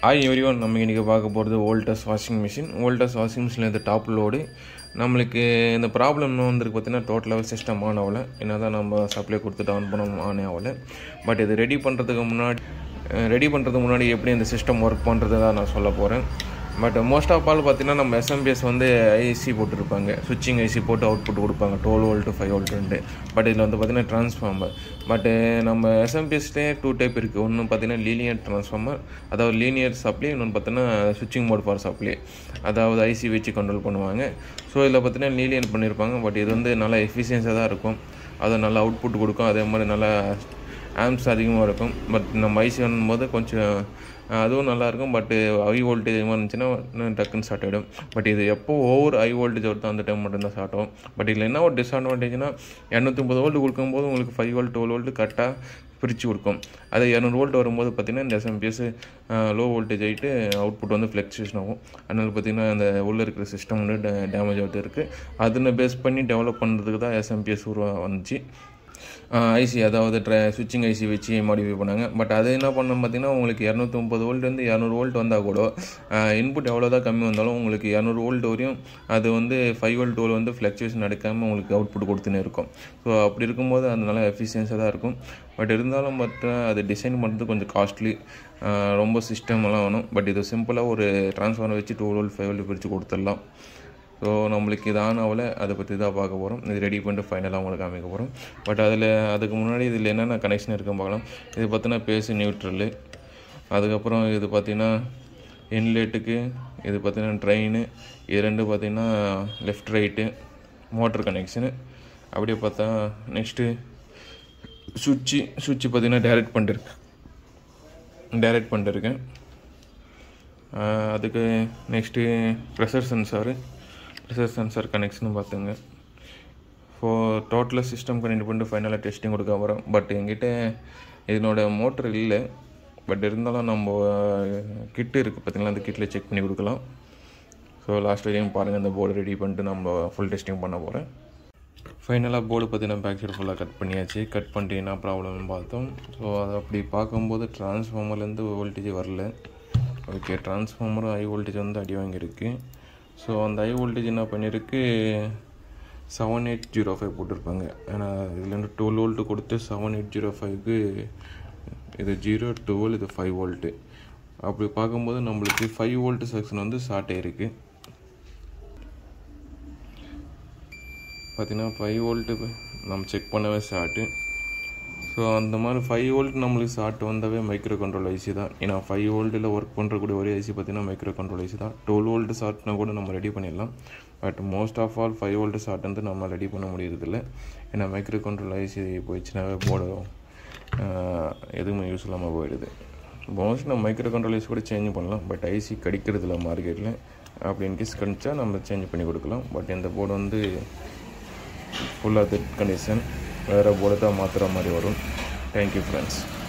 Hi everyone, நம்ம இன்றைக்கி பார்க்க போகிறது Voltas washing machine. Voltas washing மிஷினில் இந்த டாப் லோடு நம்மளுக்கு இந்த ப்ராப்ளம் இன்னும் வந்துருக்கு. பார்த்தீங்கன்னா டோட்டலாக சிஸ்டம் ஆன் ஆகலை. என்ன தான் நம்ம சப்ளை கொடுத்துட்டு ஆன் பண்ண ஆனே ஆகலை. பட் இது ரெடி பண்ணுறதுக்கு முன்னாடி எப்படி இந்த சிஸ்டம் ஒர்க் பண்ணுறது தான் நான் சொல்ல போகிறேன். பட் மோஸ்ட் ஆஃப் ஆல் பார்த்தீங்கன்னா நம்ம எஸ்எம்பிஎஸ் வந்து ஐசி போட்டுருப்பாங்க, சுவிட்சிங் ஐசி போட்டு அவுட்புட் கொடுப்பாங்க 12 வோல்ட்டு 5 வோல்ட்டு. பட் இதில் வந்து பார்த்திங்கன்னா ட்ரான்ஸ்ஃபார்மர். பட்டு நம்ம எஸ்எம்பிஎஸ்லேயே 2 டைப் இருக்குது. ஒன்று பார்த்திங்கன்னா லீனியர் ட்ரான்ஸ்ஃபார்மர், அதாவது லீனியர் சப்ளை. இன்னொன்று பார்த்தீங்கன்னா சுவிட்சிங் மோட் ஃபார் சப்ளை, அதாவது ஐசி வச்சு கண்ட்ரோல் பண்ணுவாங்க. ஸோ இதில் பார்த்தீங்கன்னா லீனியர் பண்ணியிருப்பாங்க. பட் இது வந்து நல்லா எஃபிஷியன்ஸாக தான் இருக்கும். அதை நல்லா அவுட்புட் கொடுக்கும். அதே மாதிரி நல்லா ஆம்ப்ஸ் அதிகமாக இருக்கும். பட் நம்ம ஐசி பண்ணும்போது கொஞ்சம் அதுவும் நல்லாயிருக்கும். பட் ஹை வோல்டேஜ் அதிகமாக இருந்துச்சுன்னா டக்குன்னு ஸ்டார்ட் ஆகிடும். பட் இது எப்போ ஓவர் ஹை வோல்டேஜ் வருதோ அந்த டைம் மட்டும்தான் ஸ்டார்ட் ஆகும். பட் இதில் என்ன ஒரு டிஸ்அட்வான்டேஜ்னால் 250 வோல்ட் கொடுக்கும்போது உங்களுக்கு 5 வோல்ட் 12 வோல்ட்டு கரெக்டாக பிரித்து கொடுக்கும். அதே 200 வோல்ட் வரும்போது பார்த்திங்கன்னா இந்த எஸ்எம்பிஎஸ் லோ வோல்டேஜ் ஆகிட்டு அவுட்புட் வந்து ஃப்ளக்சுவேஷன் ஆகும். அதனால் பார்த்திங்கன்னா அந்த உள்ளே இருக்கிற சிஸ்டம் வந்து டேமேஜ் ஆகிட்டு இருக்குது. அதில் பேஸ் பண்ணி டெவலப் பண்ணுறதுக்கு தான் எஸ்எம்பிஎஸ் வந்துச்சு. ஐசி, அதாவது சுவிட்சிங் ஐசி வச்சு மாடிஃபை பண்ணாங்க. பட் அது என்ன பண்ணோம் பார்த்திங்கன்னா உங்களுக்கு 230 வோல்ட்லேருந்து 200 வோல்ட் வந்தால் கூட இன்புட் எவ்வளோ தான் கம்மி வந்தாலும் உங்களுக்கு 200 வோல்ட் வரையும் அது வந்து 5 வோல்ட் 12 வந்து ஃப்ளக்சுவேஷன் எடுக்காமல் உங்களுக்கு அவுட்புட் கொடுத்துன்னு இருக்கும். ஸோ அப்படி இருக்கும்போது அது நல்லா எஃபிஷியன்ஸாக தான் இருக்கும். பட் இருந்தாலும் அது டிசைன் பண்ணுறது கொஞ்சம் காஸ்ட்லி, ரொம்ப சிஸ்டம் எல்லாம் வேணும். பட் இது சிம்பிளாக ஒரு ட்ரான்ஸ்ஃபார்மர் வச்சு 2 வோல்ட் 5 வோல்ட் பிரித்து கொடுத்துடலாம். ஸோ நம்மளுக்கு இது ஆனாவில் அதை பற்றி தான் பார்க்க போகிறோம். இது ரெடி பண்ணிட்டு ஃபைனலாக உங்களுக்கு காமிக்க போகிறோம். பட் அதுக்கு முன்னாடி இதில் என்னென்ன கனெக்ஷன் இருக்குன்னு பார்க்கலாம். இது பார்த்தீங்கன்னா பேஸு நியூட்ரலு, அதுக்கப்புறம் இது பார்த்திங்கன்னா இன்லெட்டுக்கு, இது பார்த்திங்கன்னா ட்ரெயினு, இது ரெண்டு பார்த்திங்கன்னா லெஃப்ட் ரைட்டு மோட்டர் கனெக்ஷனு. அப்படியே பார்த்தா நெக்ஸ்ட்டு சுவிட்சு பார்த்திங்கன்னா டைரக்ட் பண்ணிட்டுருக்கேன். அதுக்கு நெக்ஸ்ட்டு ப்ரெஷர் சென்சார் கனெக்ஷனும் பார்த்துங்க. டோட்டலாக சிஸ்டம் கனெக்ட் பண்ணிட்டு ஃபைனலாக டெஸ்டிங் கொடுக்க போகிறோம். பட் என்கிட்ட இதனோட மோட்டர் இல்லை. பட் இருந்தாலும் நம்ம கிட்டு இருக்குது பார்த்திங்களா, அந்த கிட்டில் செக் பண்ணி கொடுக்கலாம். ஸோ லாஸ்ட் வரையும் பாருங்கள். அந்த போர்டு ரெடி பண்ணிட்டு நம்ம ஃபுல் டெஸ்டிங் பண்ண போகிறேன். ஃபைனலாக போர்டு பார்த்திங்கன்னா பேக் சைடு ஃபுல்லாக கட் பண்ணியாச்சு. கட் பண்ணிட்டு என்ன ப்ராப்ளம்னு பார்த்தோம். ஸோ அதை அப்படி பார்க்கும்போது ட்ரான்ஸ்ஃபார்மர்லேருந்து வோல்டேஜ் வரல. ஓகே, ட்ரான்ஸ்ஃபார்மரும் ஹை வோல்டேஜ் வந்து அடி வாங்கியிருக்கு. ஸோ அந்த ஹை வோல்டேஜ் என்ன பண்ணியிருக்கு, 7805 போட்டிருப்பாங்க. ஏன்னா இதுலேருந்து 12 வோல்ட்டு கொடுத்து 7805க்கு இது 0 12 இது 5 வோல்ட்டு. அப்படி பார்க்கும்போது நம்மளுக்கு 5 வோல்ட்டு செக்ஷன் வந்து ஷார்ட் ஆகிருக்கு. பார்த்திங்கன்னா 5 வோல்ட்டு நம்ம செக் பண்ணவே ஷார்ட்டு. ஸோ அந்த மாதிரி 5 வோல்ட் நம்மளுக்கு ஷார்ட் வந்தாவே மைக்ரோ கண்ட்ரோல் ஐசி தான். ஏன்னா 5 வோல்ட்டில் ஒர்க் பண்ணுறக்கூடிய ஒரே ஐசி பார்த்திங்கன்னா மைக்ரோ கண்ட்ரோல் ஐசி தான். 12 வோல்ட்டு ஷார்ட்னா கூட நம்ம ரெடி பண்ணிடலாம். But most of all 5 volt short வந்து நம்ம ரெடி பண்ண முடியறதில்ல. ஏன்னா மைக்ரோ கண்ட்ரோல் ஐசி போயிடுச்சுனாவே போர்டு எதுவுமே யூஸ் இல்லாமல் போயிடுது. மோஸ்ட் நம்ம மைக்ரோ கண்ட்ரோல் ஐசி கூட சேஞ்ச் பண்ணலாம். பட் ஐசி கிடைக்கிறதில்ல மார்க்கெட்டில். அப்படி இன்கேஸ் கிடைச்சா நம்ம சேஞ்ச் பண்ணி கொடுக்கலாம். பட் இந்த போர்டு வந்து ஃபுல்லாக டெட் கண்டிஷன், வேறு போர்டு தான் மாற்றுற மாதிரி வரும். Thank you friends.